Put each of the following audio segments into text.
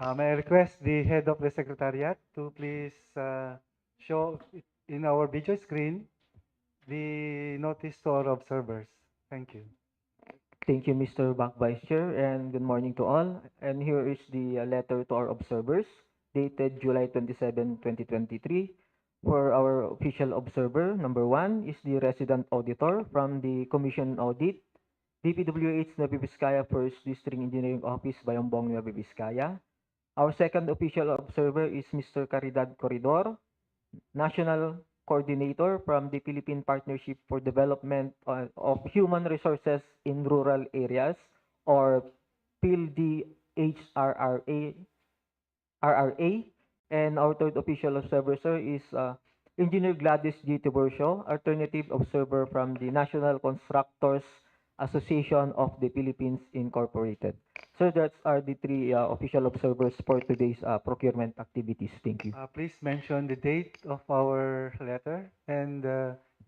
May I request the head of the secretariat to please show in our video screen the notice to our observers. Thank you. Thank you, Mr. Bank Vice Chair, and good morning to all. And here is the letter to our observers, dated July 27, 2023. For our official observer, number one is the resident auditor from the Commission Audit, DPWH Nueva Vizcaya First District Engineering Office, Bayambong, Nueva Vizcaya. Our second official observer is Mr. Caridad Corridor, National Coordinator from the Philippine Partnership for Development of Human Resources in Rural Areas, or PILDHRRA. RRA. And our third official observer, sir, is Engineer Gladys G. Tiburcio, alternative observer from the National Constructors Association of the Philippines Incorporated. Sir, that are the three official observers for today's procurement activities. Thank you. Please mention the date of our letter and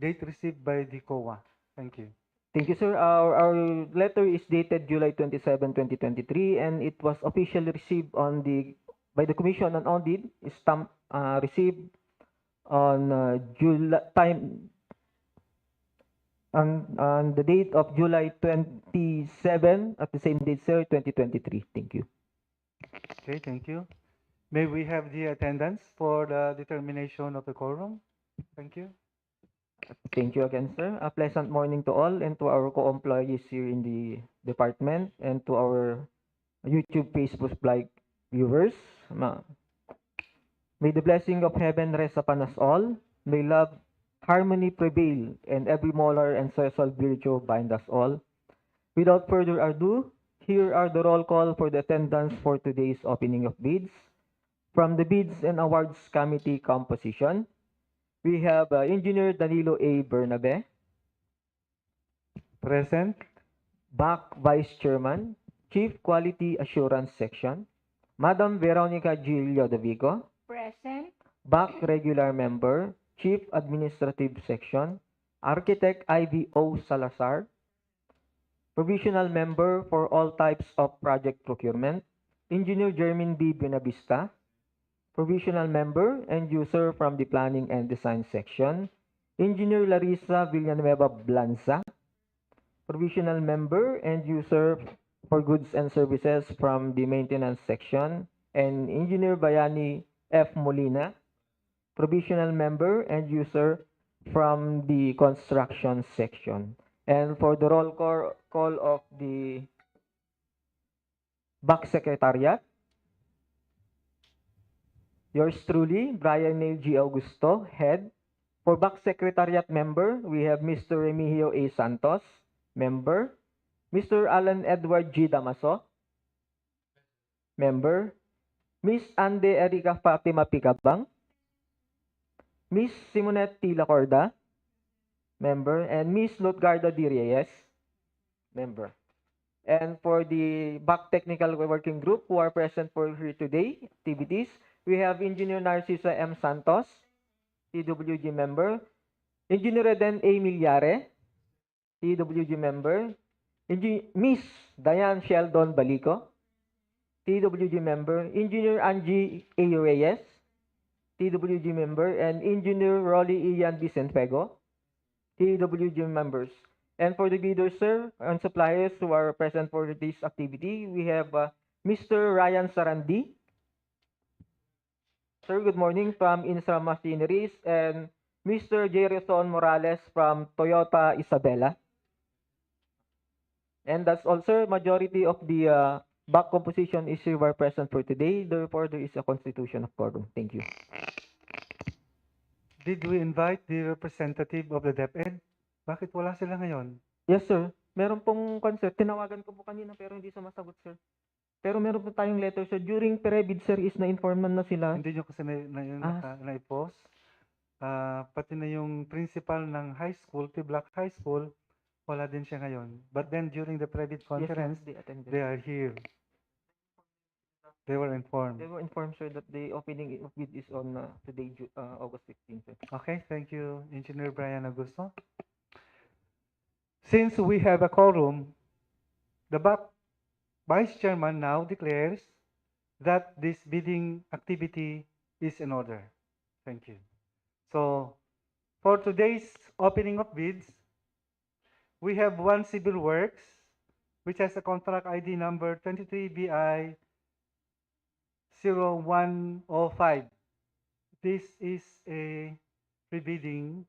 date received by the COA. Thank you. Thank you, sir. Our letter is dated July 27, 2023, and it was officially received by the Commission on Audit, stamp received on July time on the date of July 27 at the same date, sir, 2023. Thank you. Okay, thank you. May we have the attendance for the determination of the quorum? Thank you. Thank you again, sir. A pleasant morning to all and to our co-employees here in the department and to our YouTube, Facebook Live viewers. May the blessing of heaven rest upon us all. May love, harmony prevail, and every molar and social virtue bind us all. Without further ado, here are the roll call for the attendance for today's opening of bids. From the Bids and Awards Committee composition, we have Engineer Danilo A. Bernabe, Present. BAC Vice Chairman, Chief Quality Assurance Section, Madam Veronica G. Lodovico, Present. BAC Regular Member, Chief Administrative Section, Architect Ivy O. Salazar, Provisional Member for all types of project procurement, Engineer Jermin B. Benavista, Provisional Member and User from the Planning and Design Section, Engineer Larissa Villanueva Blanza, Provisional Member and User for Goods and Services from the Maintenance Section, and Engineer Bayani F. Molina, Provisional Member and User from the Construction Section. And for the roll call of the BAC Secretariat, yours truly, Brian Neil G. Augusto, Head. For BAC Secretariat Member, we have Mr. Remigio A. Santos, Member. Mr. Alan Edward G. Damaso, Member. Miss Ande Erika Fatima Picabang, Miss Simonette T. Lacorda, Member. And Miss Lutgarda D. Reyes, Member. And for the BAC Technical Working Group who are present for here today activities, we have Engineer Narcisa M. Santos, TWG Member. Engineer Eden A. Milyare, TWG Member. Miss Diane Sheldon Balico, TWG Member. Engineer Angie A. Reyes, TWG Member. And Engineer Rolly Ian Vicenfego, TWG Members. And for the bidders, sir, and suppliers who are present for this activity, we have Mr. Ryan Sarandi. Sir, good morning from Insra Machineries, and Mr. Jerison Morales from Toyota Isabela. And that's all, sir. Majority of the BAC composition is here were present for today. Therefore, there is a constitution of quorum. Thank you. Did we invite the representative of the DepEd? Bakit wala sila ngayon? Yes, sir. Meron pong concert. Tinawagan ko po kanina pero hindi sumasagot, sir. Pero meron po tayong letter, sir. During pre-bid, sir, is na-inform na sila. Hindi nyo kasi na-post. Pati na yung principal ng high school, Tiblac High School, wala din siya ngayon. But then during the pre-bid conference, Yes, sir, they attended. they are here. They were informed. They were informed, sir, that the opening of bid is on today, August 15th, sir. Okay, thank you, Engineer Brian Augusto. Since we have a quorum, the BAC Vice Chairman now declares that this bidding activity is in order. Thank you. So, for today's opening of bids, we have one civil works, which has a contract ID number 23BI 0105. This is a rebidding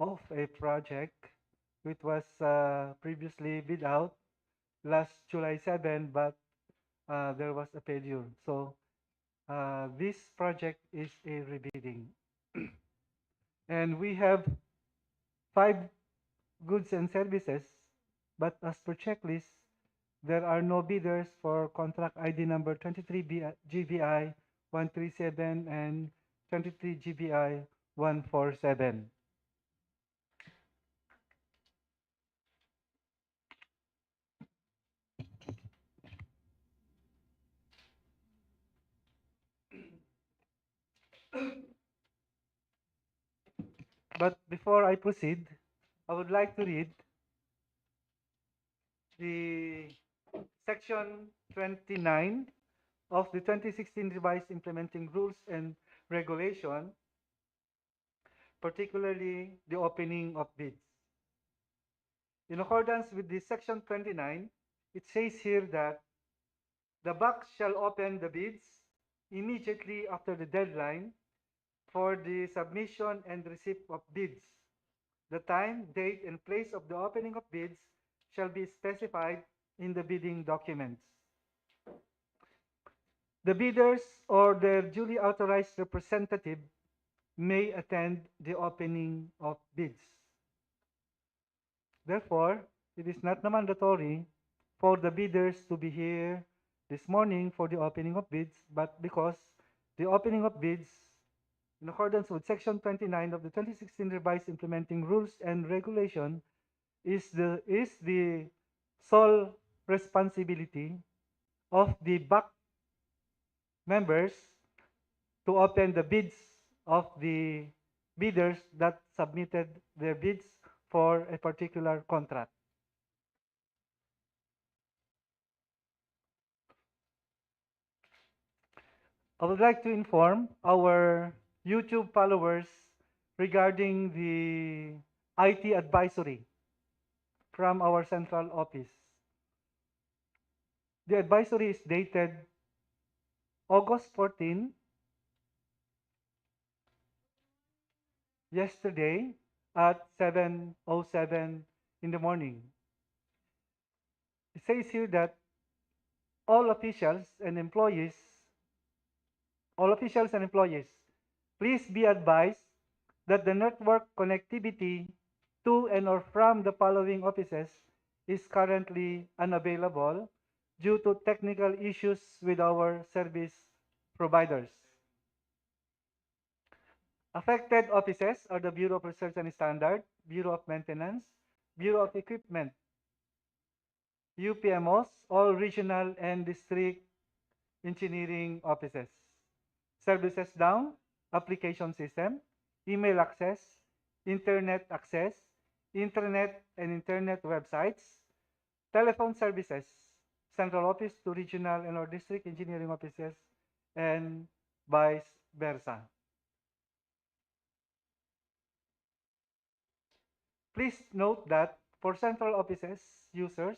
of a project which was previously bid out last July 7, but there was a failure. So this project is a rebidding. And we have 5 goods and services, but as per checklist, there are no bidders for contract ID number 23GBI 137 and 23GBI 147. But before I proceed, I would like to read the Section 29 of the 2016 Revised Implementing Rules and Regulation, particularly the opening of bids. In accordance with the Section 29, it says here that the BAC shall open the bids immediately after the deadline for the submission and receipt of bids. The time, date, and place of the opening of bids shall be specified in the bidding documents. The bidders or their duly authorized representative may attend the opening of bids. Therefore, it is not mandatory for the bidders to be here this morning for the opening of bids, but because the opening of bids, in accordance with Section 29 of the 2016 Revised Implementing Rules and Regulation, is the sole responsibility of the BAC members to open the bids of the bidders that submitted their bids for a particular contract. I would like to inform our YouTube followers regarding the IT advisory from our central office. The advisory is dated August 14, yesterday at 7:07 in the morning. It says here that all officials and employees, please be advised that the network connectivity to and or from the following offices is currently unavailable due to technical issues with our service providers. Affected offices are the Bureau of Research and Standard, Bureau of Maintenance, Bureau of Equipment, UPMOs, all regional and district engineering offices. Services down, application system, email access, internet access, internet and internet websites, telephone services, central office to regional and or district engineering offices, and vice versa. Please note that for central offices users,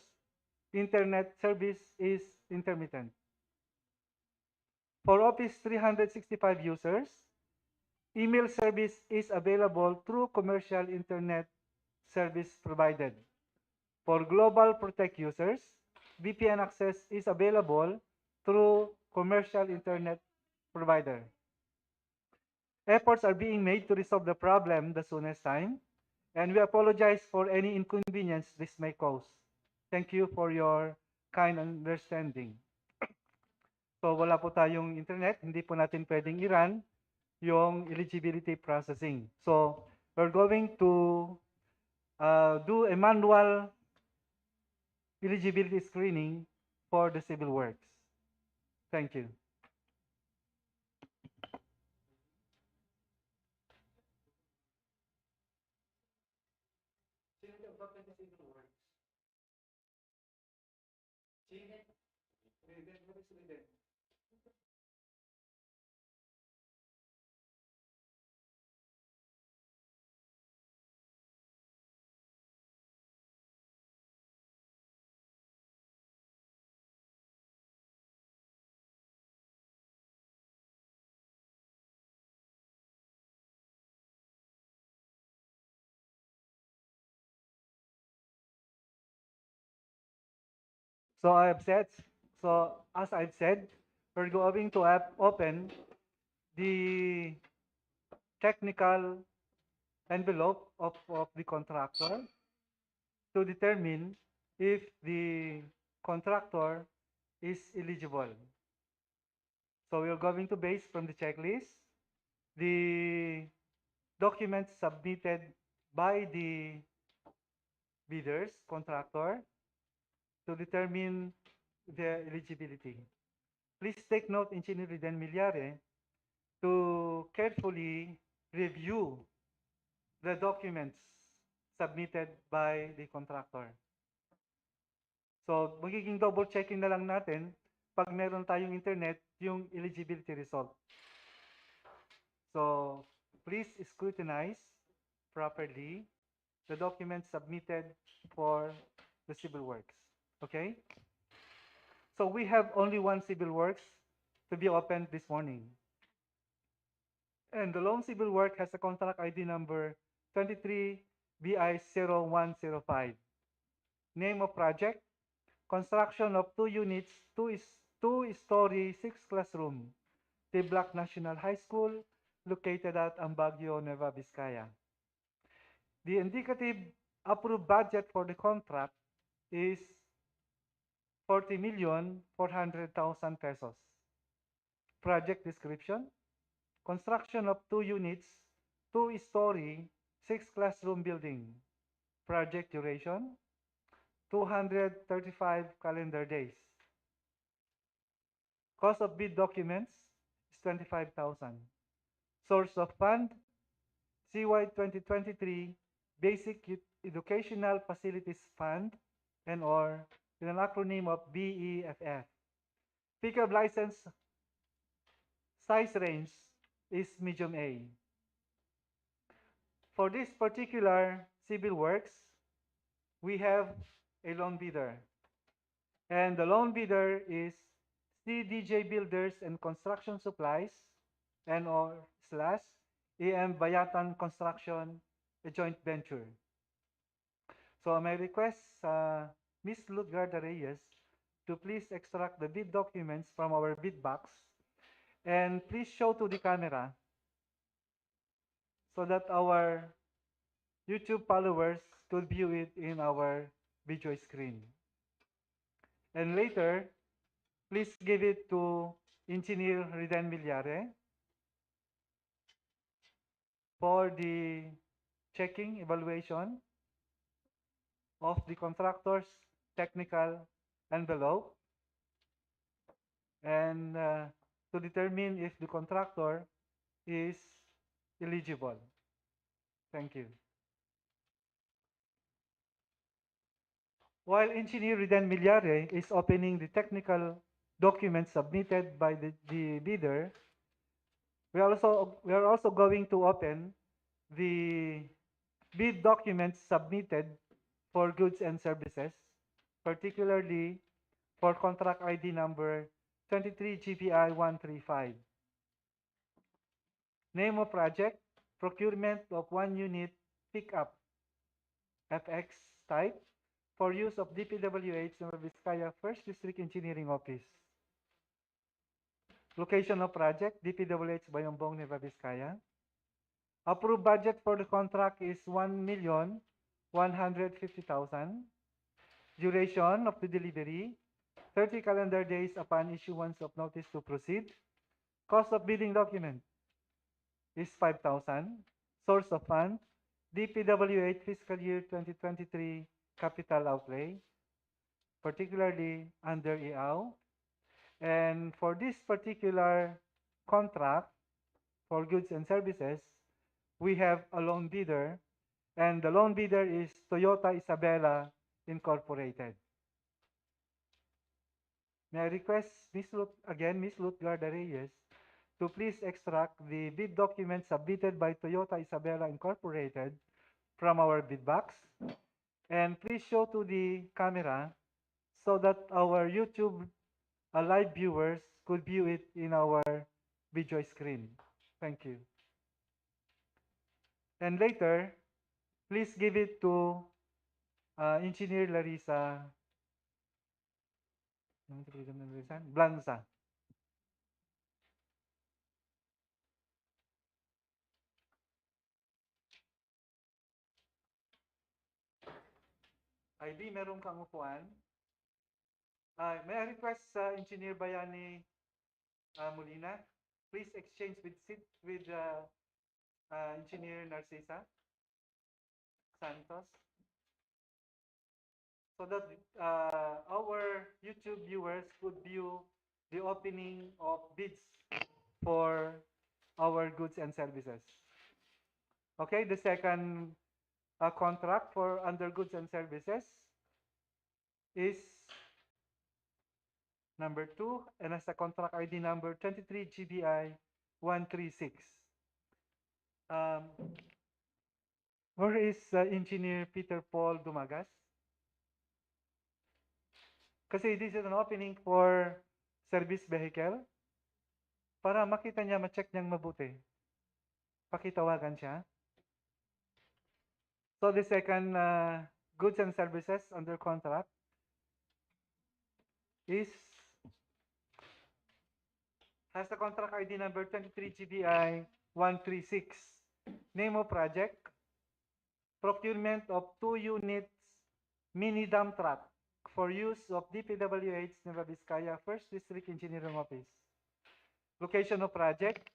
internet service is intermittent. For Office 365 users, email service is available through commercial internet service provided. For Global Protect users, VPN access is available through commercial internet provider. Efforts are being made to resolve the problem the soonest time, and we apologize for any inconvenience this may cause. Thank you for your kind understanding. So wala po tayong internet, hindi po natin pwedeng i-run yung eligibility processing. So we're going to do a manual eligibility screening for the civil works. Thank you. So as I've said, we're going to open the technical envelope of the contractor to determine if the contractor is eligible. So we're going to base from the checklist the documents submitted by the bidders, contractor, to determine their eligibility. Please take note, Engineer Riden Milyare, to carefully review the documents submitted by the contractor. So, magiging double checking na lang natin pag meron tayong internet yung eligibility result. So, please scrutinize properly the documents submitted for the civil works. Okay? So we have only one civil works to be opened this morning. And the loan civil work has a contract ID number 23BI0105. Name of project, construction of 2 units, 2-story, 6 classroom, Tiblac National High School, located at Ambaguio, Nueva, Vizcaya. The indicative approved budget for the contract is 40,400,000 pesos. Project description, construction of 2 units, 2-story, 6 classroom building. Project duration, 235 calendar days. Cost of bid documents is 25,000. Source of fund, CY 2023 Basic Educational Facilities Fund and or in an acronym of BEFF. Pickup license size range is medium A. For this particular civil works, we have a loan bidder. And the loan bidder is CDJ Builders and Construction Supplies and or slash AM Bayatan Construction, a joint venture. So I may request Ms. Lutgarda Reyes to please extract the bid documents from our bid box and please show to the camera so that our YouTube followers could view it in our video screen. And later, please give it to Engineer Riden Milyare for the checking evaluation of the contractor's technical envelope and to determine if the contractor is eligible. Thank you. While Engineer Riden Milyare is opening the technical documents submitted by the bidder, we are also going to open the bid documents submitted for goods and services, particularly for contract ID number 23GPI135. Name of project, procurement of 1 unit pickup FX type for use of DPWH Nueva Vizcaya 1st District Engineering Office. Location of project, DPWH Bayombong, Nueva Vizcaya. Approved budget for the contract is 1,150,000. Duration of the delivery, 30 calendar days upon issuance of notice to proceed. Cost of bidding document is 5,000. Source of fund, DPWH fiscal year 2023 capital outlay, particularly under EAW. And for this particular contract for goods and services, we have a loan bidder, and the loan bidder is Toyota Isabela Incorporated. May I request Ms. Lutgarda Reyes to please extract the bid document submitted by Toyota Isabela Incorporated from our bid box, and please show to the camera so that our YouTube live viewers could view it in our video screen. Thank you. And later, please give it to Engineer Larissa Blanza. ID, meron kang upuan. May I request Engineer Bayani Molina, please exchange with Engineer Narcisa Santos so that our YouTube viewers could view the opening of bids for our goods and services. Okay, the second contract for under goods and services is number 2, and as a contract ID number 23 GBI 136. Um, where is Engineer Peter Paul Dumagas? Kasi this is an opening for service vehicle. Para makita niya, ma-check niyang mabuti. Pakitawagan siya. So the second goods and services under contract is has the contract ID number 23 GBI 136. Name of project, procurement of 2 units mini dump truck for use of DPWH Nueva Vizcaya First District Engineering Office. Location of project,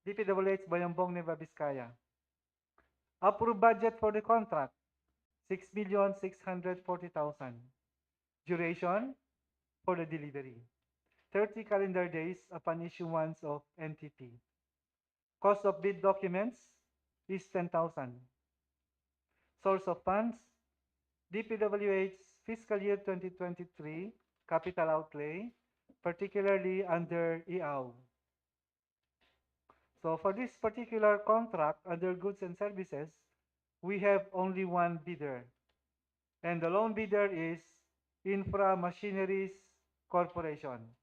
DPWH Bayambong, Nueva Vizcaya. Approved budget for the contract, 6,640,000. Duration for the delivery, 30 calendar days upon issuance of NTP. Cost of bid documents is 10,000. Source of funds, DPWH fiscal year 2023 capital outlay, particularly under EAW. So for this particular contract under goods and services, we have only one bidder. And the lone bidder is Infra Machineries Corporation.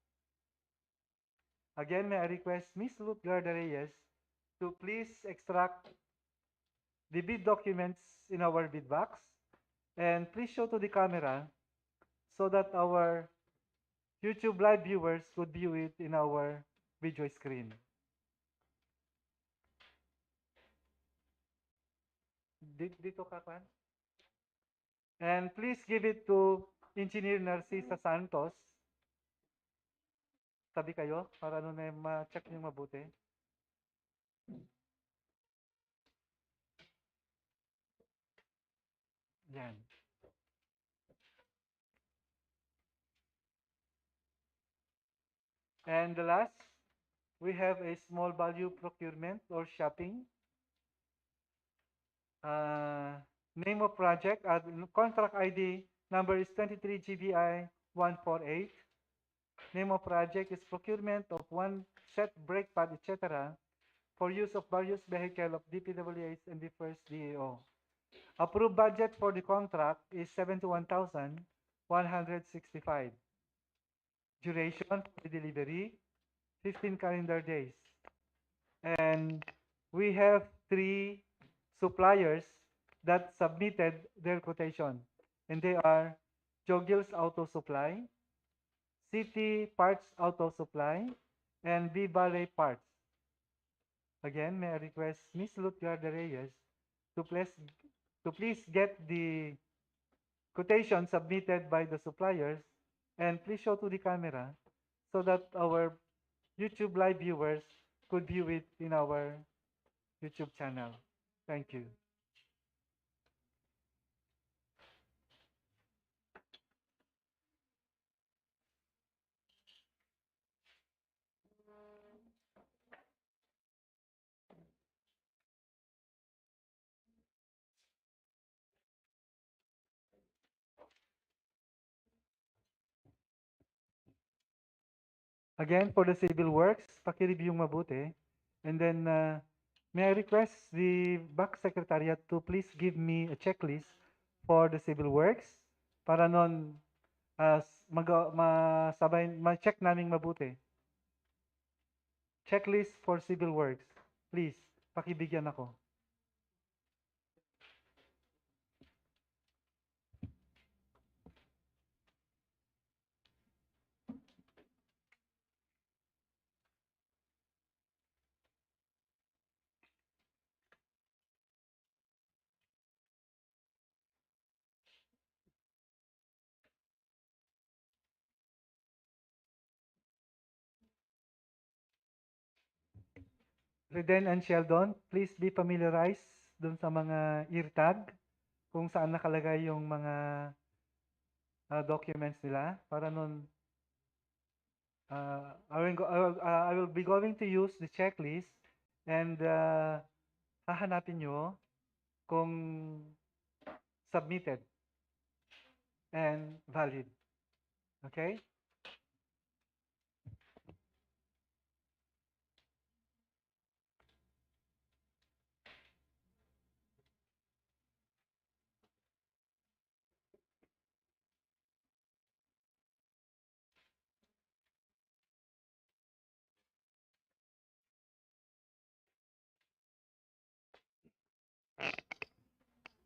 Again, may I request Ms. Ruth Garda Reyes to please extract the bid documents in our bid box and please show to the camera so that our YouTube live viewers could view it in our video screen. Dito ka, Kwan? And please give it to Engineer Narcisa Santos. Tabi kayo para nun ay ma-check niyo mabuti. Yan. And the last, we have a small value procurement or shopping. Name of project, contract ID number is 23 GBI 148. Name of project is procurement of one set brake pad, etc. for use of various vehicle of DPWH and the first DAO. Approved budget for the contract is 71,165. Duration for the delivery, 15 calendar days. And we have 3 suppliers that submitted their quotation. And they are Jogils Auto Supply, City Parts Auto Supply, and V-Valley Parts. Again, may I request Ms. Lutgar de Reyes to please get the quotation submitted by the suppliers and please show to the camera so that our YouTube live viewers could view it in our YouTube channel. Thank you. Again, for the civil works, paki-review mabuti. And then, may I request the back secretariat to please give me a checklist for the civil works para nun ma-check namin mabuti. Checklist for civil works. Please, pakibigyan ako. Reden and Sheldon, please be familiarized dun sa mga ear tag kung saan nakalagay yung mga documents nila para nun I will be going to use the checklist and hahanapin nyo kung submitted and valid. Okay?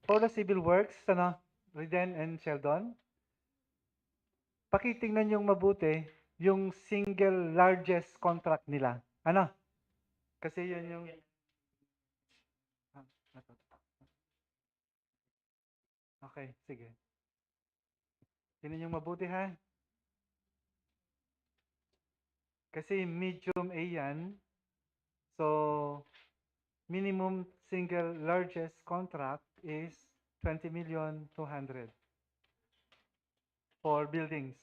For the civil works, ano, Riden and Sheldon, pakitingnan yung mabuti yung single largest contract nila. Ano? Kasi yun yung... Ah, ito. Okay, sige. Tingnan yung mabuti ha. Kasi medium A yan. So, minimum single largest contract is 20,200,000 for buildings.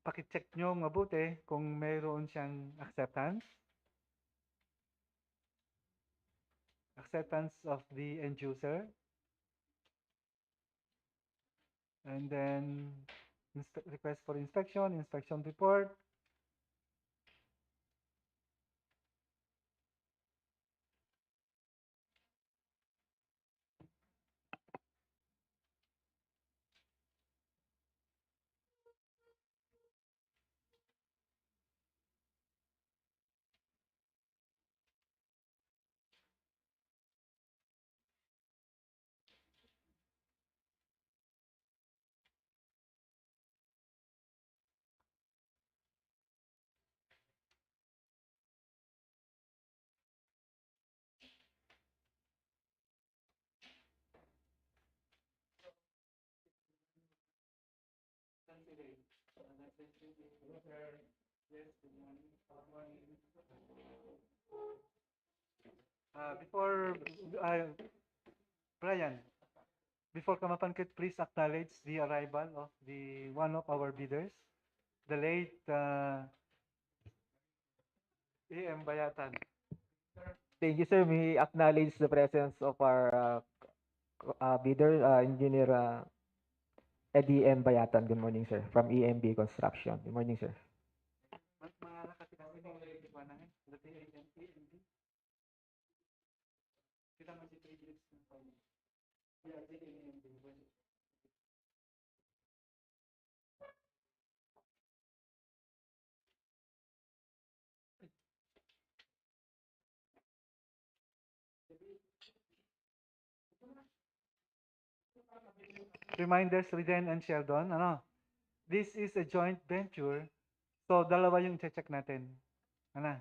Pakicheck nyo mabuti kung mayroon siyang acceptance of the end user, and then request for inspection report. Before, Brian, before Kamapangkit, please acknowledge the arrival of the one of our bidders, the late A.M. Bayatan. Thank you, sir. We acknowledge the presence of our bidder, Engineer Eddie M. Bayatan. Good morning, sir. From EMB Construction. Good morning, sir. Reminders, Riden and Sheldon, ano, this is a joint venture, so dalawa yung check natin. Ano?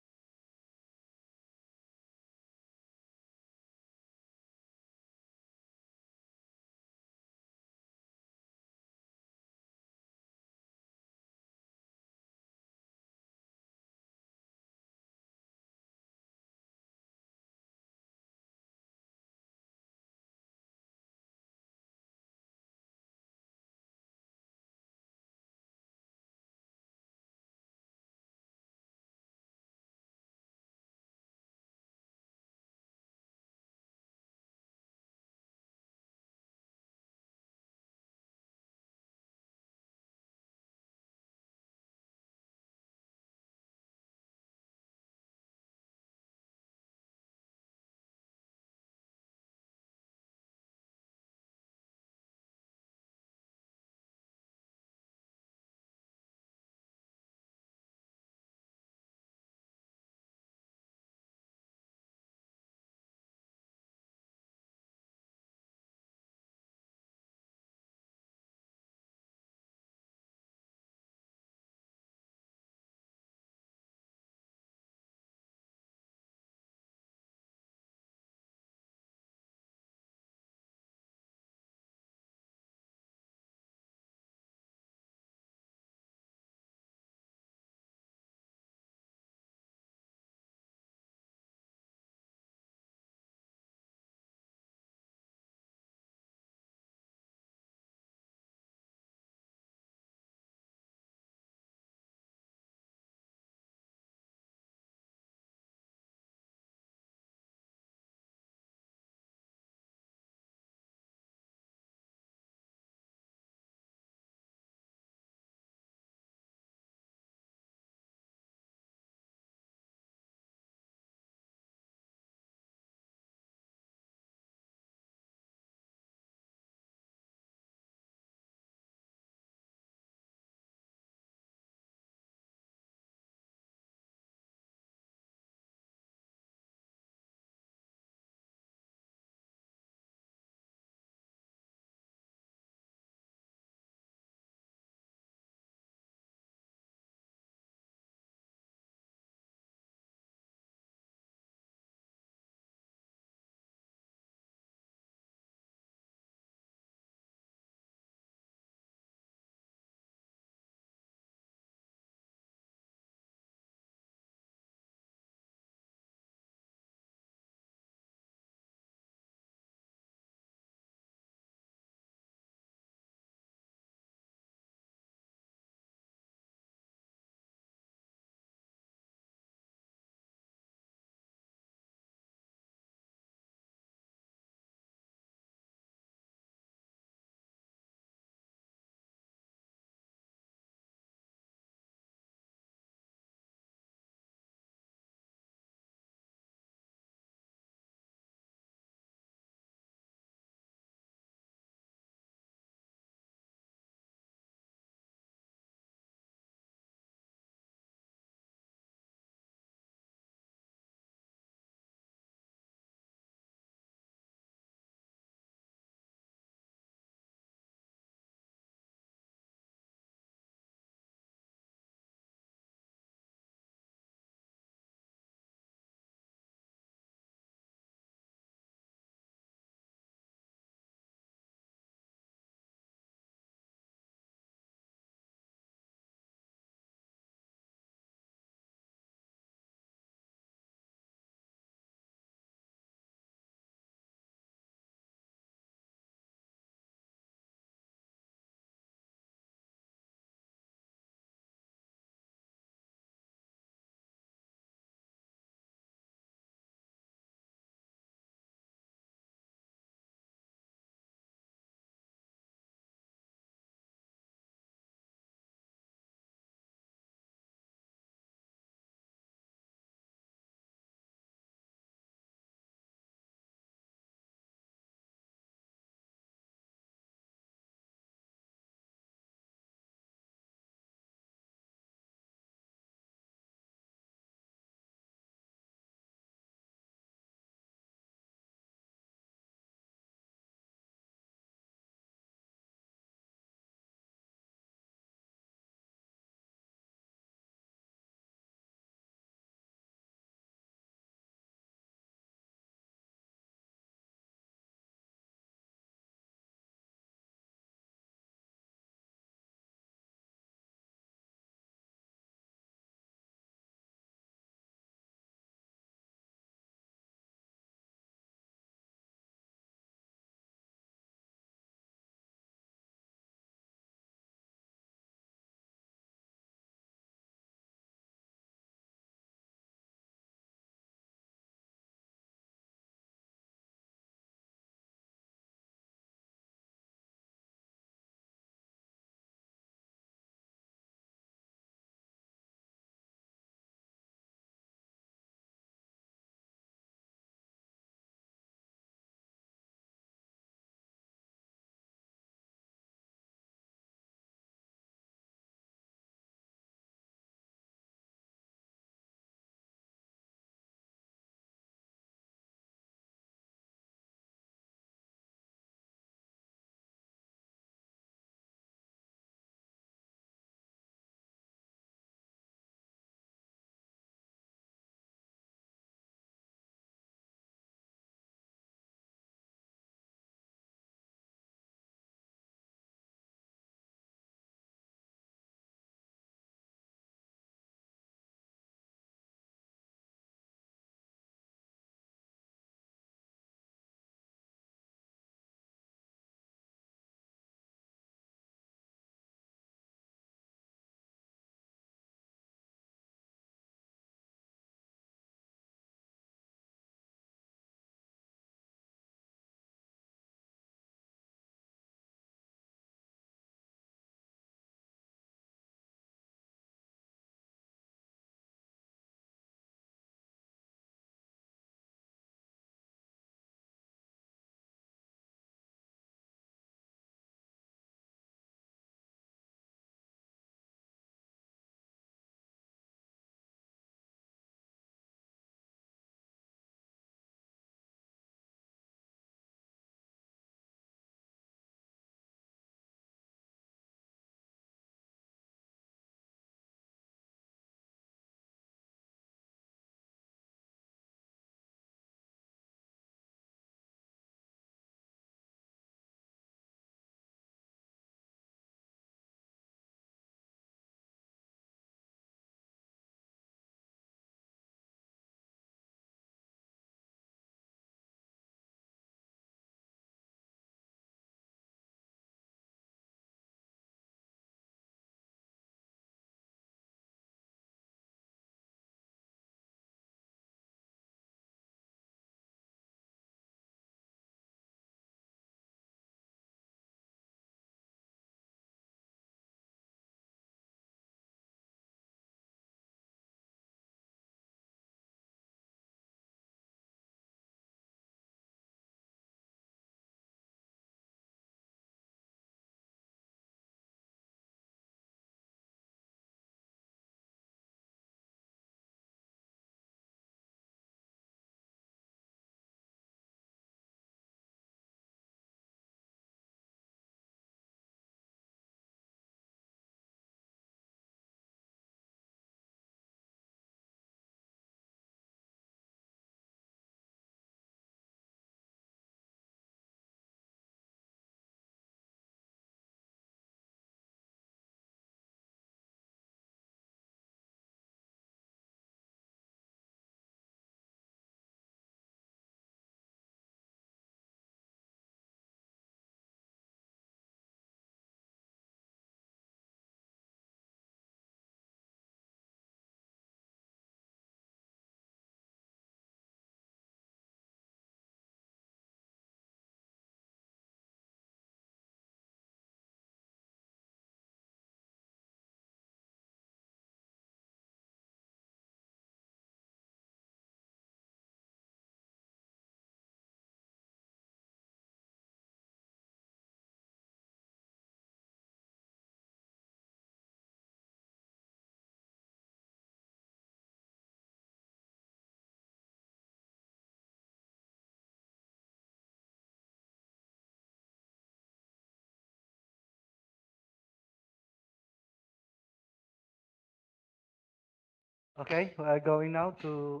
Okay, we are going now to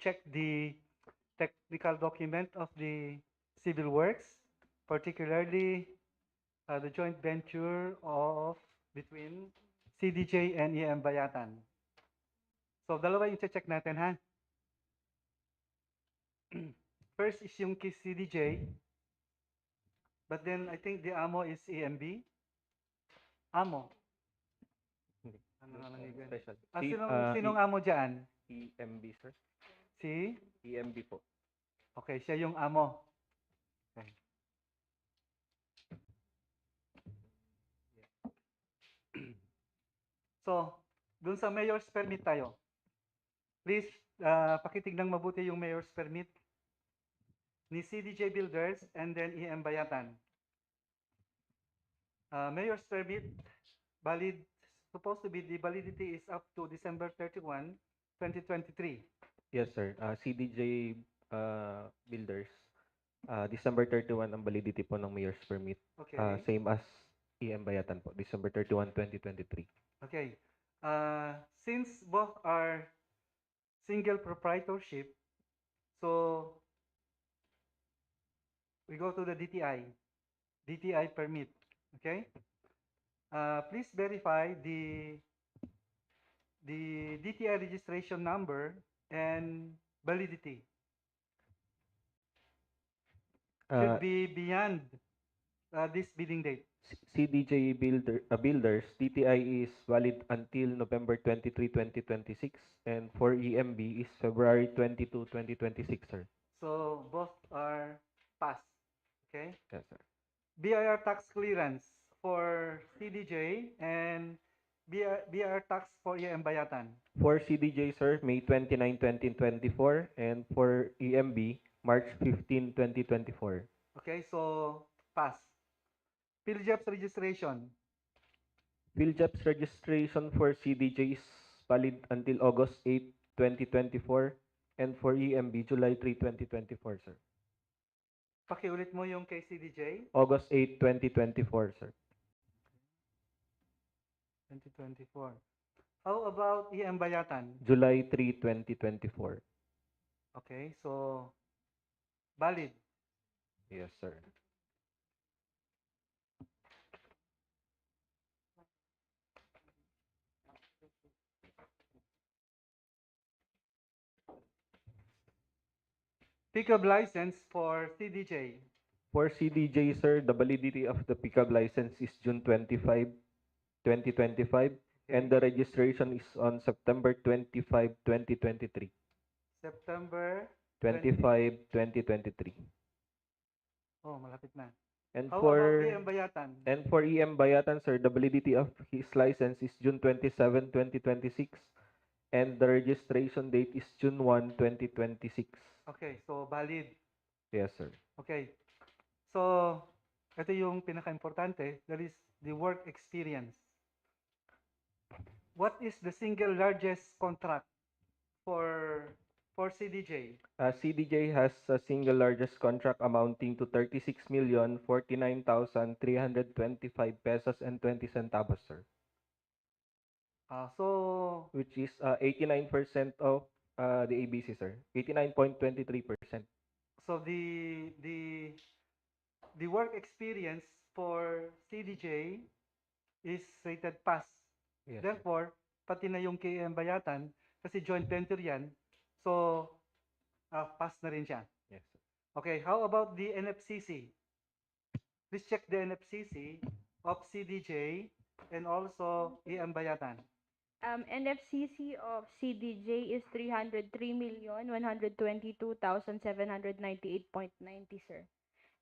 check the technical document of the civil works, particularly the joint venture of between CDJ and EM Bayatan. So, dalawa yung check natin, ha? First is yung kay CDJ, but then I think the amo is EMB. Amo. Hindi. Ano na lang Special. sinong amo dyan? EMB, sir. Si? EMB po. Okay, siya yung amo. Okay. So, dun sa mayor's permit tayo. Please, pakitignan mabuti yung mayor's permit ni CDJ Builders and then EM Bayatan. Mayor's permit, valid, supposed to be, the validity is up to December 31, 2023. Yes, sir. CDJ Builders. December 31 ang validity po ng mayor's permit. Okay. Same as EM Bayatan po. December 31, 2023. Okay. Since both are single proprietorship, so we go to the DTI permit. Okay. Please verify the DTI registration number and validity. Should be beyond this bidding date. CDJ Builders, DTI is valid until November 23, 2026, and for EMB is February 22, 2026, sir. So both are passed. Okay. Yes, sir. BIR tax clearance for CDJ and BIR tax for EM Bayatan. For CDJ, sir, May 29, 2024, and for EMB, March 15, 2024. Okay, so pass. PhilJEP's registration. PhilJEP's registration for CDJ is valid until August 8, 2024, and for EMB, July 3, 2024, sir. Pakiulit mo yung kay CDJ. August 8, 2024, sir. 2024. How about EM Bayatan? July 3, 2024. Okay, so valid. Yes, sir. Pickup license for CDJ. For CDJ, sir, the validity of the pickup license is June 25, 2025, and the registration is on September 25, 2023. September 25, 2023. Oh, malapit na. And How for about EM Bayatan? And for EM Bayatan, sir, the validity of his license is June 27, 2026, and the registration date is June 1, 2026. Okay, so valid. Yes, sir. Okay. So, ito yung pinaka-importante, that is the work experience. What is the single largest contract for CDJ? CDJ has a single largest contract amounting to 36,049,325 pesos and 20 centavos, sir. So, Which is 89% of the ABC, sir. 89.23%. so the work experience for CDJ is rated pass. Yes, sir. Therefore, pati na yung KM Bayatan, kasi joint venture yan, so pass na rin siya. Yes, sir. Okay, how about the NFCC? Please check the NFCC of CDJ and also EM Bayatan. NFCC of CDJ is 303,122,798.90, sir.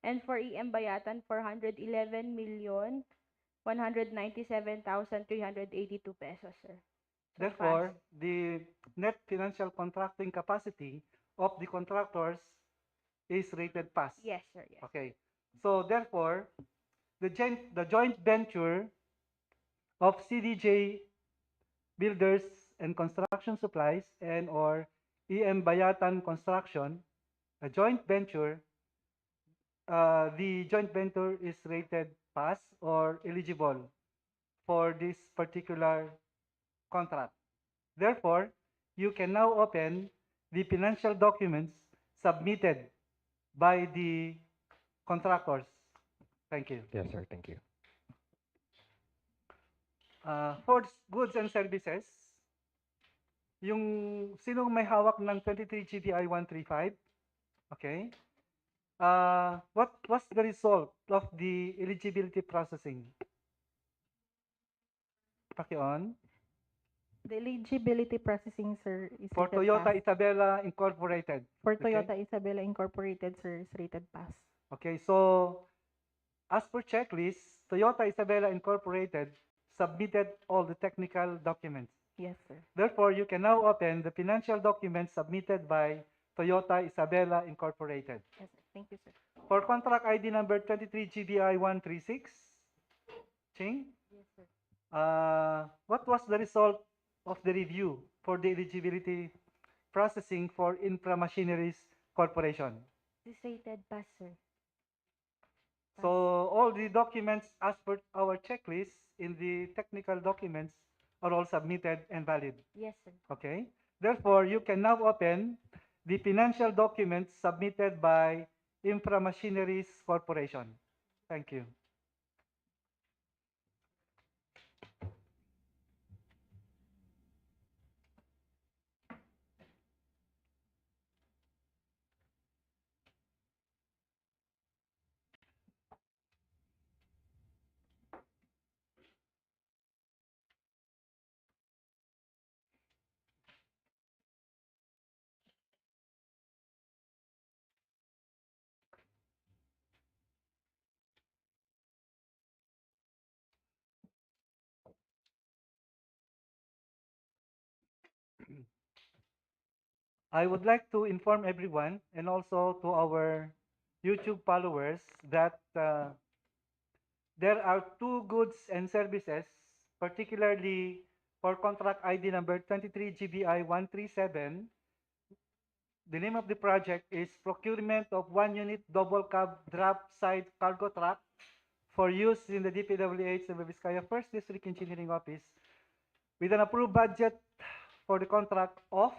And for EM Bayatan, 411,197,382 pesos, sir. So Therefore, pass. the net financial contracting capacity of the contractors is rated pass. Yes, sir. Yes. Okay. So therefore, the joint venture of CDJ Builders and Construction Supplies and or EM Bayatan Construction, a joint venture, the joint venture is rated pass or eligible for this particular contract. Therefore, you can now open the financial documents submitted by the contractors. Thank you. Yes, sir. Thank you. For goods and services, yung sinong may hawak ng 23 GBI 135, okay? What was the result of the eligibility processing? Paki-on. The eligibility processing, sir, is For rated Toyota pass. Isabela Incorporated. For Okay. Toyota Isabela Incorporated, sir, is rated pass. Okay, so as per checklist, Toyota Isabela Incorporated submitted all the technical documents. Yes, sir. Therefore, you can now open the financial documents submitted by Toyota Isabela Incorporated. Yes, sir. Thank you, sir. For contract ID number 23 GBI 136, Ching, Yes, sir. what was the result of the review for the eligibility processing for Infra Machineries Corporation? This rated pass, sir. So all the documents as per our checklist in the technical documents are all submitted and valid. Yes, sir. Okay. Therefore, you can now open the financial documents submitted by Infra Machineries Corporation. Thank you. I would like to inform everyone and also to our YouTube followers that there are two goods and services, particularly for contract ID number 23 GBI 137. The name of the project is Procurement of One Unit Double Cab Drop Side Cargo Truck for use in the DPWH NV Vizcaya First District Engineering Office with an approved budget for the contract of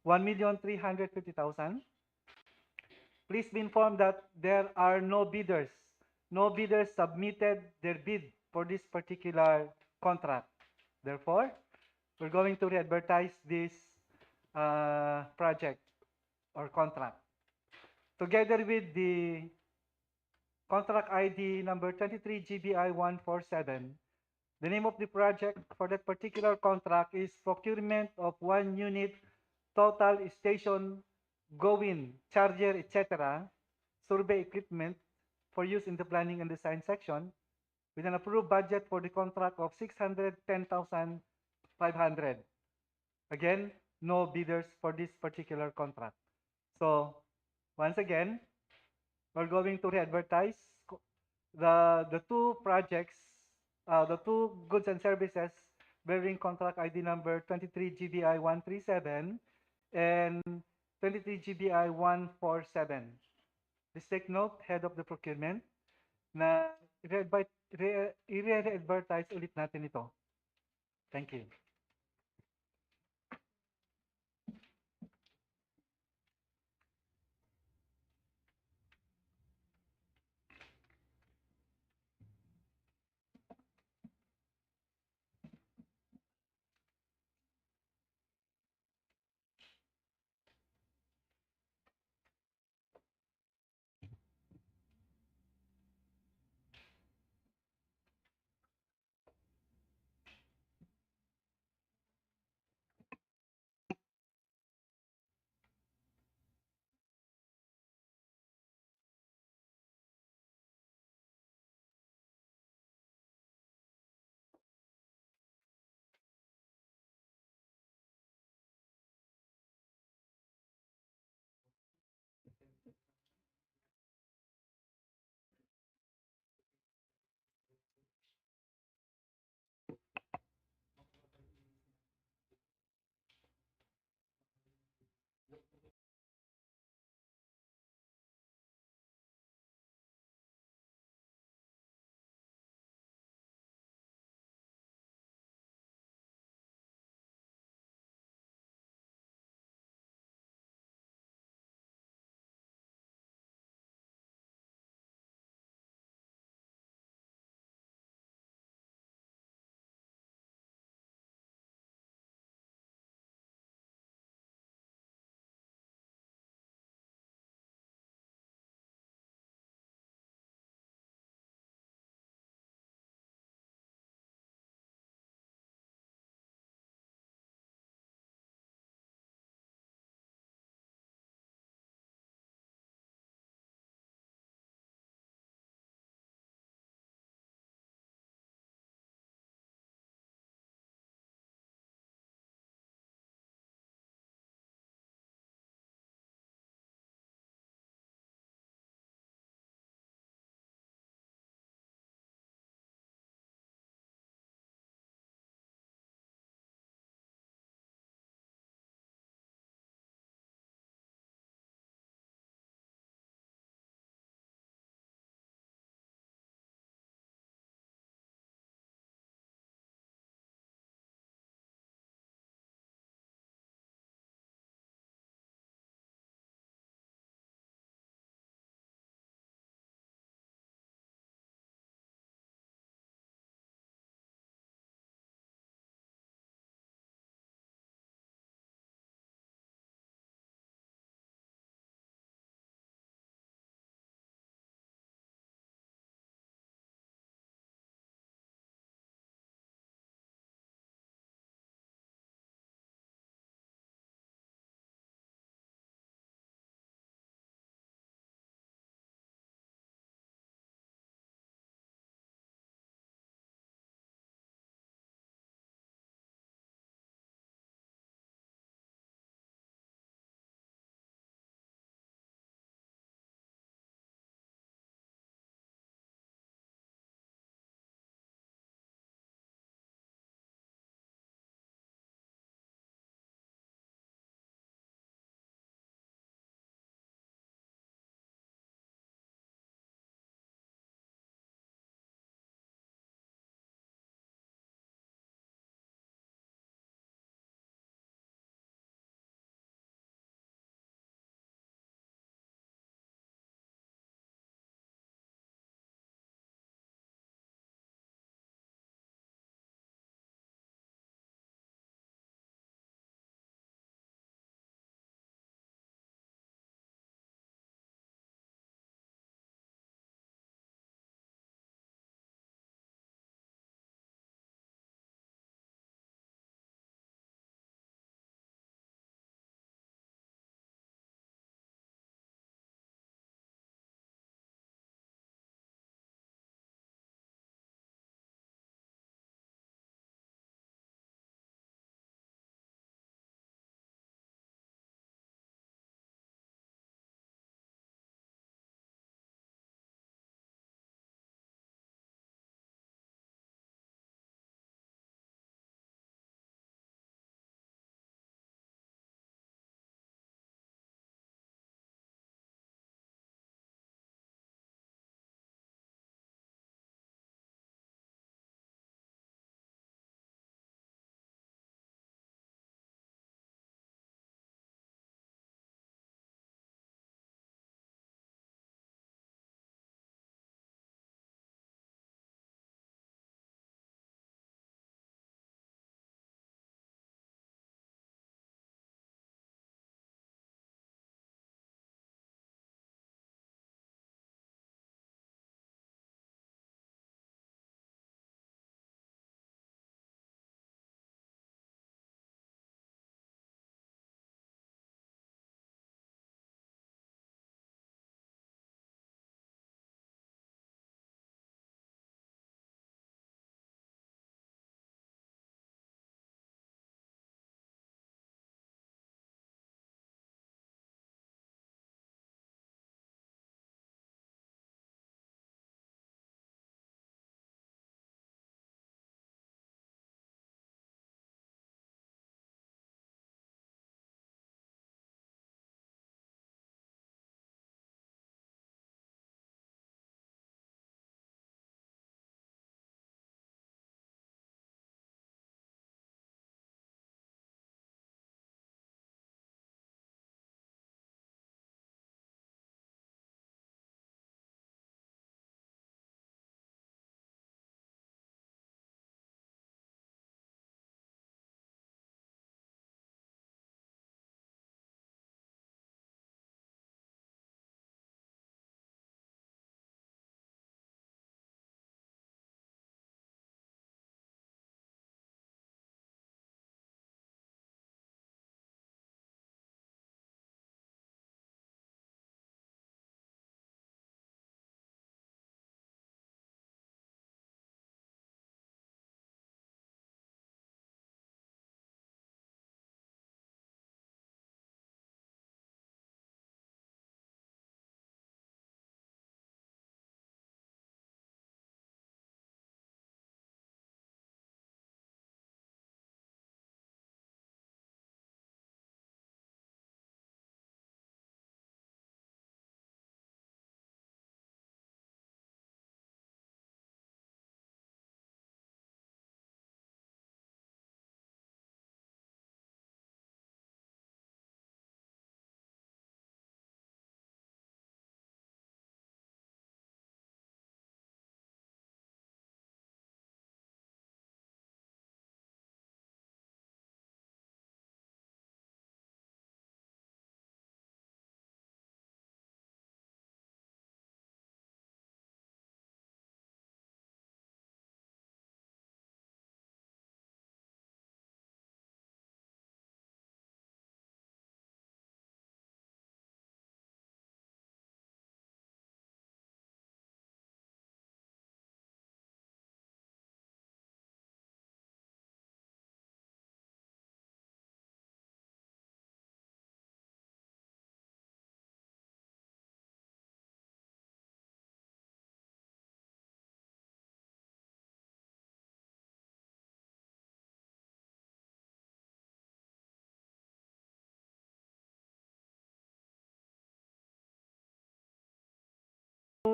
1,350,000. Please be informed that there are no bidders. No bidders submitted their bid for this particular contract. Therefore, we're going to re-advertise this project or contract. Together with the contract ID number 23 GBI 147, the name of the project for that particular contract is Procurement of One Unit Total Station Go-in Charger, etc. Survey equipment for use in the planning and design section with an approved budget for the contract of 610,500. Again, no bidders for this particular contract. So, once again, we're going to re-advertise the two projects, the two goods and services bearing contract ID number 23 GBI 137 and 23 GBI 147. Please take note, head of the procurement, na i-re-advertise ulit natin ito. Thank you.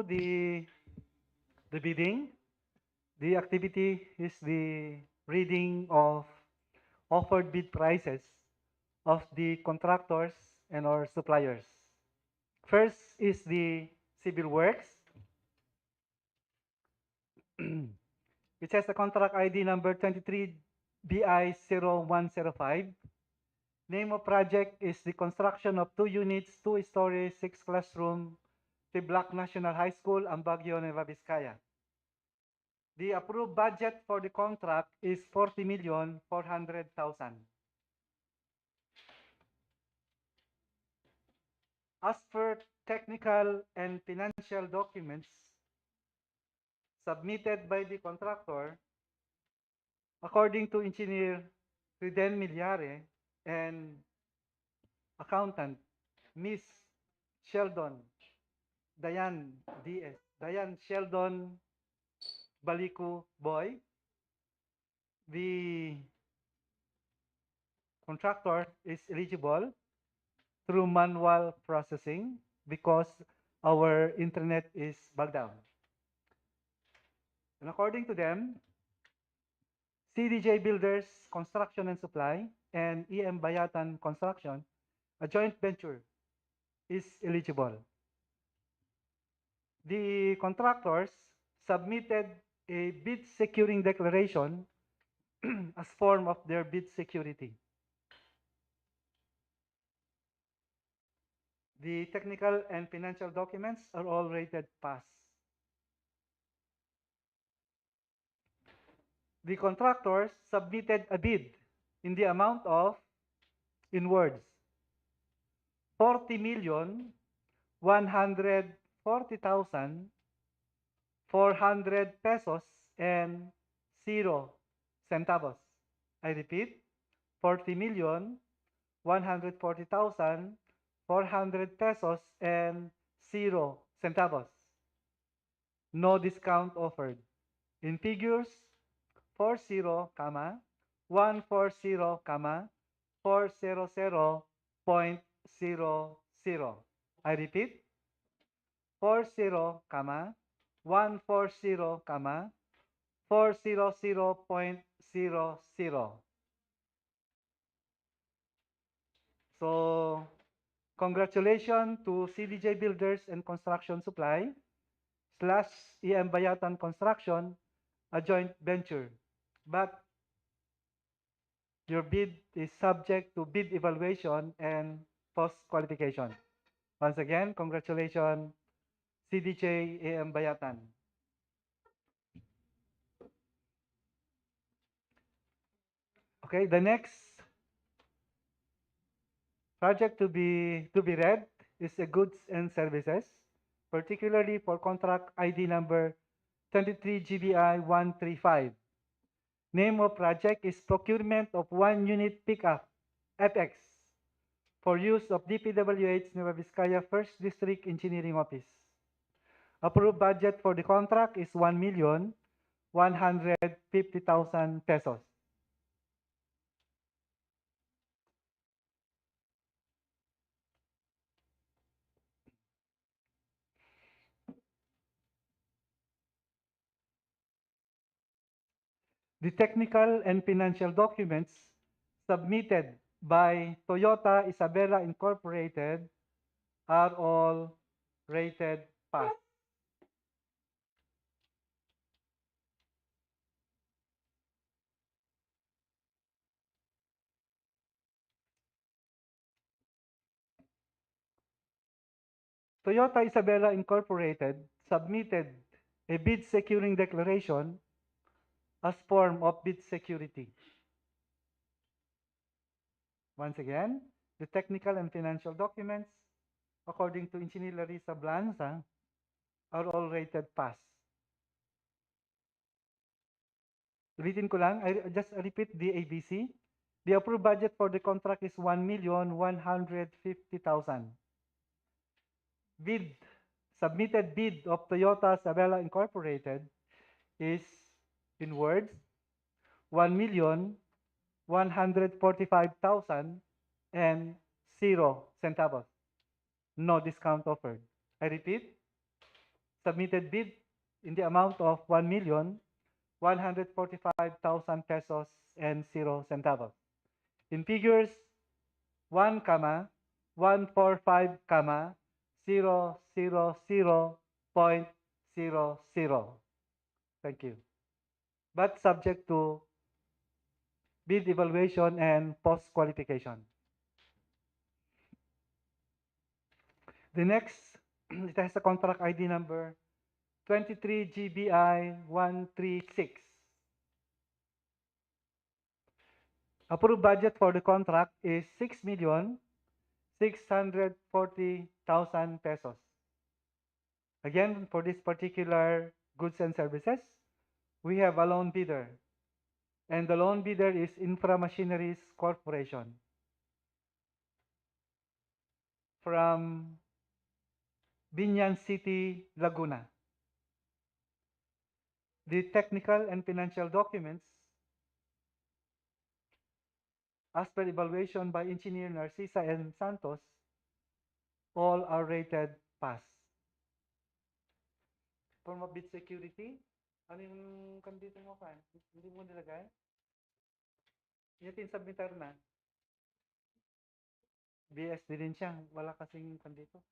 the bidding. The activity is the reading of offered bid prices of the contractors and our suppliers. First is the civil works, which has the contract ID number 23BI0105. Name of project is the construction of 2 units, 2 stories, 6 classroom, Tiblac National High School, Ambaguio, Nueva, Vizcaya. The approved budget for the contract is 40,400,000. As per technical and financial documents submitted by the contractor, according to engineer Riden Milyare and accountant Miss Sheldon Diane Sheldon Baliku Boy, the contractor is eligible through manual processing because our internet is bogged down. And according to them, CDJ Builders Construction and Supply and EM Bayatan Construction, a joint venture, is eligible. The contractors submitted a bid securing declaration as form of their bid security. The technical and financial documents are all rated pass. The contractors submitted a bid in the amount of, in words, 40,140,400 pesos and 0 centavos. I repeat, 40,140,400 pesos and 0 centavos. No discount offered. In figures, 40, 140, 400.00. I repeat, 40, 140, 400.00. So, congratulations to CDJ Builders and Construction Supply / EM Bayatan Construction, a joint venture. But your bid is subject to bid evaluation and post-qualification. Once again, congratulations, CDJ AM Bayatan. Okay, the next project to be read is the goods and services, particularly for contract ID number 23GBI135. Name of project is procurement of 1 unit pickup FX for use of DPWH Nueva Vizcaya 1st District Engineering Office. Approved budget for the contract is 1,150,000 pesos. The technical and financial documents submitted by Toyota Isabela Incorporated are all rated pass. Toyota Isabela Incorporated submitted a bid securing declaration as form of bid security. Once again, the technical and financial documents, according to Engineer Larissa Blanza, are all rated pass. Ulitin ko lang, I just repeat the ABC. The approved budget for the contract is 1,150,000. Submitted bid of Toyota Isabela Incorporated is, in words, 1,145,000 and 0 centavos. No discount offered. I repeat, submitted bid in the amount of 1,145,000 pesos and 0 centavos. In figures 1, 145, 000.00. Thank you. But subject to bid evaluation and post-qualification. The next, it has a contract ID number 23 GBI 136. Approved budget for the contract is 6,640,000 pesos. Again, for this particular goods and services, we have a loan bidder. And the loan bidder is Infra Machineries Corporation from Binyan City, Laguna. The technical and financial documents, as per evaluation by Engineer Narcisa and Santos, all are rated pass. Form of bid security, ano yung kandito mo pa? Hindi mo nilagay? Yatin submitter na. BSD din siya. Wala kasing kandito.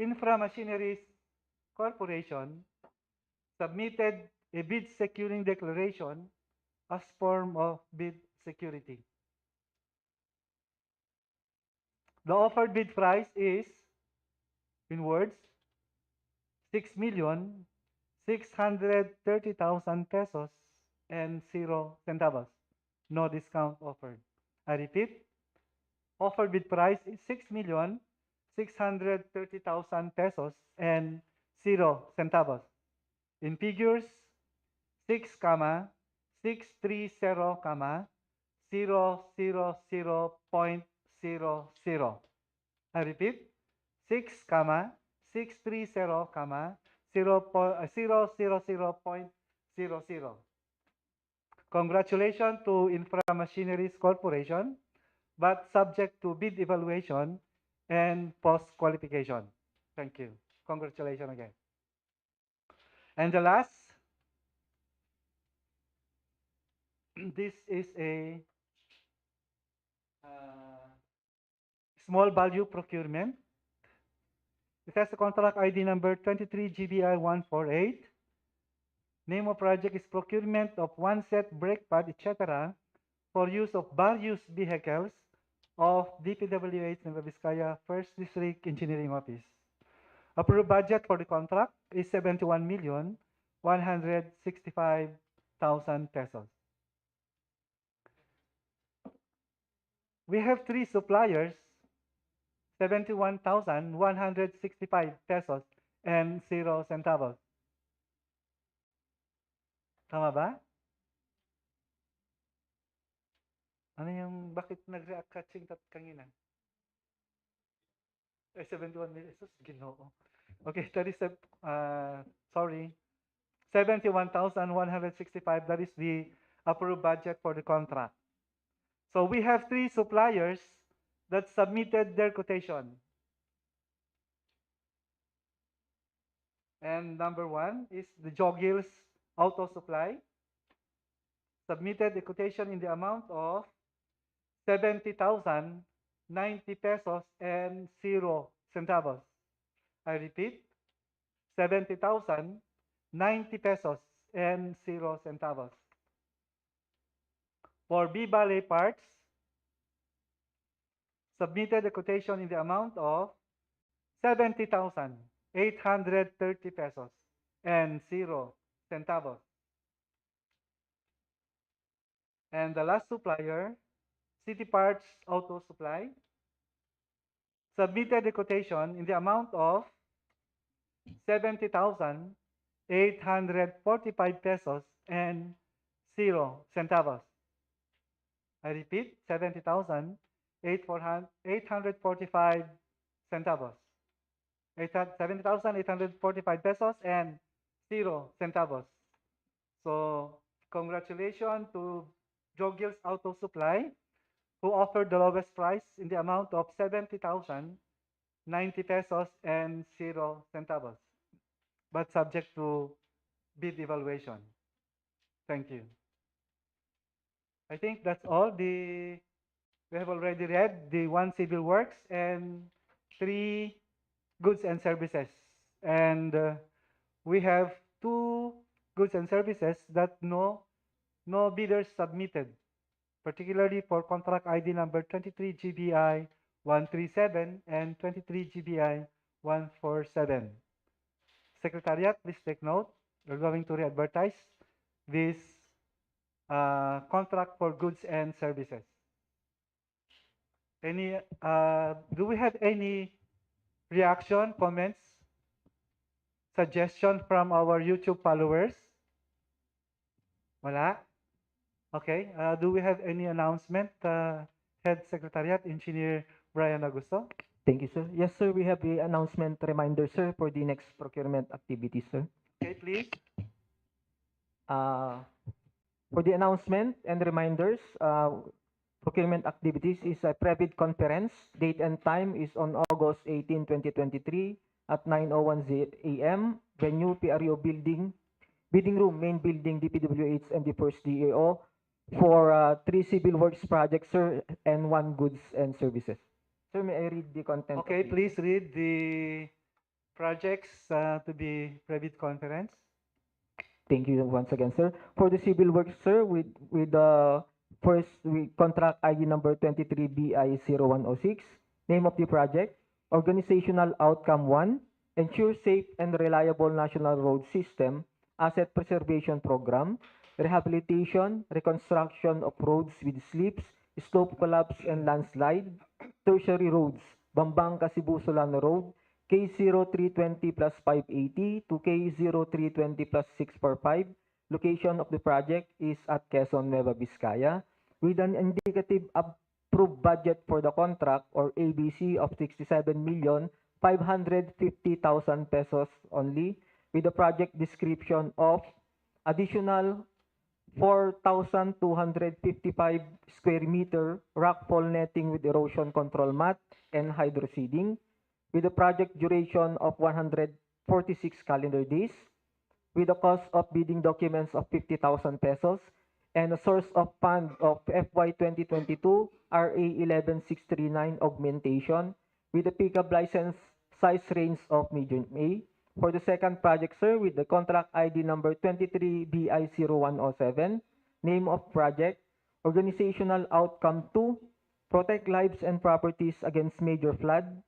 Infra Machineries Corporation submitted a bid securing declaration as form of bid security. The offered bid price is, in words, 6,630,000 pesos and 0 centavos. No discount offered. I repeat, offered bid price is 6,630,000 pesos and 0 centavos. In figures, 6, 630, 000.00. I repeat, 6, 630, 000.00. Congratulations to Infra Machineries Corporation, but subject to bid evaluation and post-qualification. Thank you. Congratulations again. And the last, this is a small value procurement. It has a contract ID number 23 GBI 148. Name of project is procurement of one set brake pad, etc. for use of various vehicles of DPWH Nueva Vizcaya First District Engineering Office. Approved budget for the contract is 71,165,000 pesos. We have three suppliers, 71,165 pesos and 0 centavos. Tama ba? Ano yung, bakit nag-react ka kanina? 71 million, sus, ginoo. Okay, that is, sorry, 71,165, that is the approved budget for the contract. So we have three suppliers that submitted their quotation. And number one is the Jogils Auto Supply, submitted a quotation in the amount of 70,090 pesos and 0 centavos. I repeat, 70,090 pesos and 0 centavos. For B-Ballet Parts, submitted a quotation in the amount of 70,830 pesos and 0 centavos. And the last supplier, City Parts Auto Supply, submitted a quotation in the amount of 70,845 pesos and 0 centavos. I repeat, 70,845 centavos. 70,845 pesos and 0 centavos. So, congratulations to Jogils Auto Supply, who offered the lowest price in the amount of 70,000 90 pesos and 0 centavos, but subject to bid evaluation. Thank you. I think that's all. We have already read the one civil works and three goods and services. And we have two goods and services that no bidders submitted, particularly for contract ID number 23 GBI 137 and 23 GBI 147. Secretariat, please take note. We're going to re-advertise this contract for goods and services. Do we have any reaction, comments, suggestion from our YouTube followers? Wala? Okay. Do we have any announcement, Head Secretariat, Engineer Brian Augusto? Thank you, sir. Yes, sir, we have the announcement reminder, sir, for the next procurement activities, sir. Okay, please. For the announcement and reminders, procurement activities is a private conference. Date and time is on August 18, 2023 at 9:01 a.m. Venue PRO building, bidding room, main building, DPWH NV first DAO for 3 civil works projects, sir, and 1 goods and services. Sir, may I read the content? Okay, please read the projects to be private conference. Thank you once again, sir. For the civil works, sir, with the first contract ID number 23BI0106, name of the project, organizational outcome 1, ensure safe and reliable national road system, asset preservation program, rehabilitation, reconstruction of roads with slips, slope collapse and landslide, tertiary roads, Bambang Cebu Solano Road, K0320 plus 580 to K0320 plus 645. Location of the project is at Quezon, Nueva, Vizcaya, with an indicative approved budget for the contract or ABC of 67,550,000 pesos only, with a project description of additional 4,255 square meter rockfall netting with erosion control mat and hydro seeding, with a project duration of 146 calendar days, with a cost of bidding documents of 50,000 pesos, and a source of fund of FY 2022 RA 11639 augmentation, with a pickup license size range of medium A. For the second project, sir, with the contract ID number 23BI0107, name of project, organizational outcome 2, protect lives and properties against major flood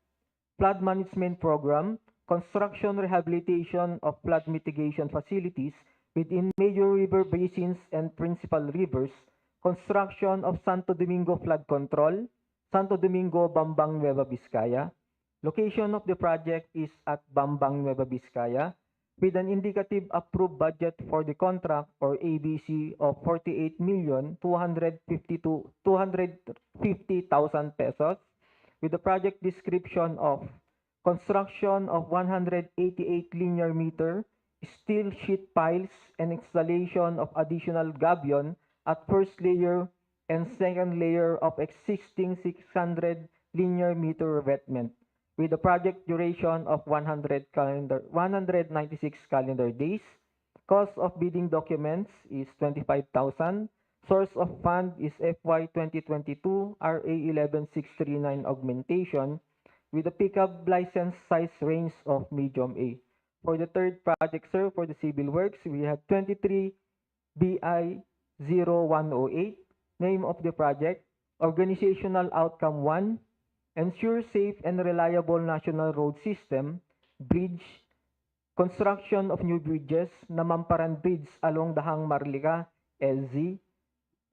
management program, construction rehabilitation of flood mitigation facilities within major river basins and principal rivers, construction of Santo Domingo flood control, Santo Domingo, Bambang, Nueva, Vizcaya. Location of the project is at Bambang, Nueva, Vizcaya, with an indicative approved budget for the contract or ABC of 48,250,000 pesos, with the project description of construction of 188 linear meter steel sheet piles and installation of additional gabion at first layer and second layer of existing 600 linear meter revetment, with a project duration of 196 calendar days. Cost of bidding documents is 25,000. Source of fund is FY 2022 RA 11639 augmentation, with a pickup license size range of medium A. For the third project, sir, for the civil works, we have 23 BI 0108, name of the project, organizational outcome 1, ensure safe and reliable national road system, bridge, construction of new bridges, Namamparan Bridge along the Hang Marlica, LZ.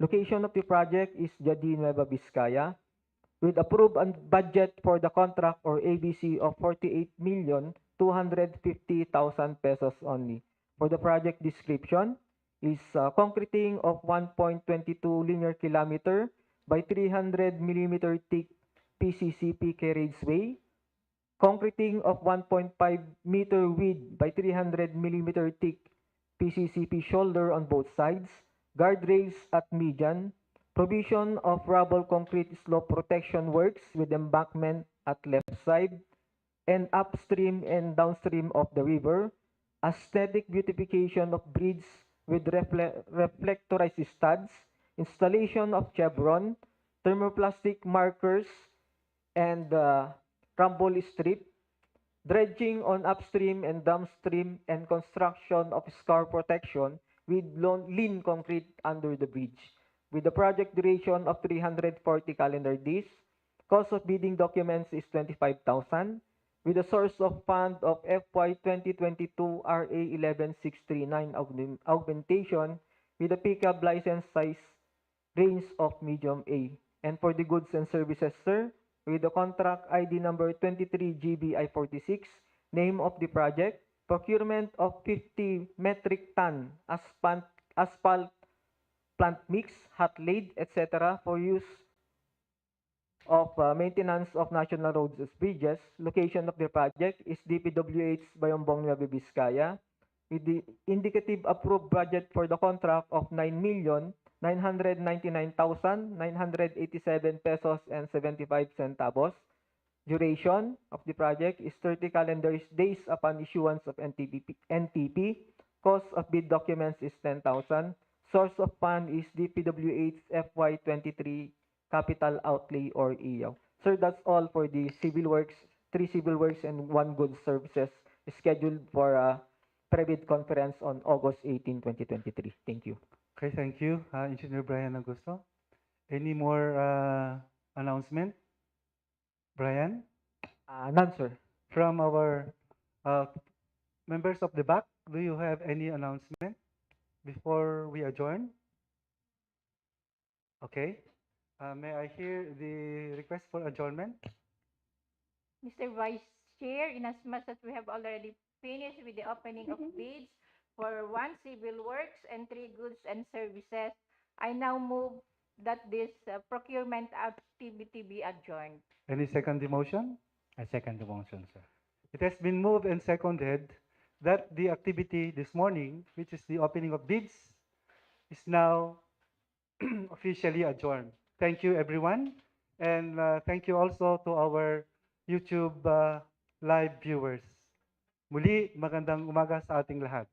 Location of the project is Jadi, Nueva, Vizcaya, with approved budget for the contract or ABC of 48,250,000 pesos only. For the project description is concreting of 1.22 linear kilometer by 300 millimeter thick PCCP carriageway, concreting of 1.5 meter width by 300 millimeter thick PCCP shoulder on both sides, guardrails at median, provision of rubble concrete slope protection works with embankment at left side, and upstream and downstream of the river, aesthetic beautification of bridge with reflectorized studs, installation of chevron, thermoplastic markers, and rumble strip, dredging on upstream and downstream, and construction of scar protection with lean concrete under the bridge. With a project duration of 340 calendar days, cost of bidding documents is 25,000. With a source of fund of FY 2022 RA 11639 augmentation with a pickup license size range of medium A. And for the goods and services, sir, with the contract ID number 23GBI46, name of the project, procurement of 50 metric ton asphalt plant mix, hot laid, etc. for use of maintenance of national roads and bridges. Location of the project is DPWH Bayombong Nueva Vizcaya, with the indicative approved budget for the contract of 9,999,987 pesos and 75 centavos. Duration of the project is 30 calendar days upon issuance of NTP. Cost of bid documents is 10,000. Source of fund is DPWH FY23 Capital Outlay or EO. Sir, that's all for the civil works, 3 civil works and 1 goods services scheduled for a private conference on August 18, 2023. Thank you. Okay, thank you, Engineer Brian Augusto. Any more announcement? Brian? None, sir. From our members of the back, do you have any announcement before we adjourn? Okay. May I hear the request for adjournment? Mr. Vice Chair, inasmuch that we have already finished with the opening of bids for 1 civil works and 3 goods and services, I now move that this procurement activity be adjourned. Any second the motion? I second the motion, sir. It has been moved and seconded that the activity this morning, which is the opening of bids, is now officially adjourned. Thank you, everyone. And thank you also to our YouTube live viewers. Muli, magandang umaga sa ating lahat.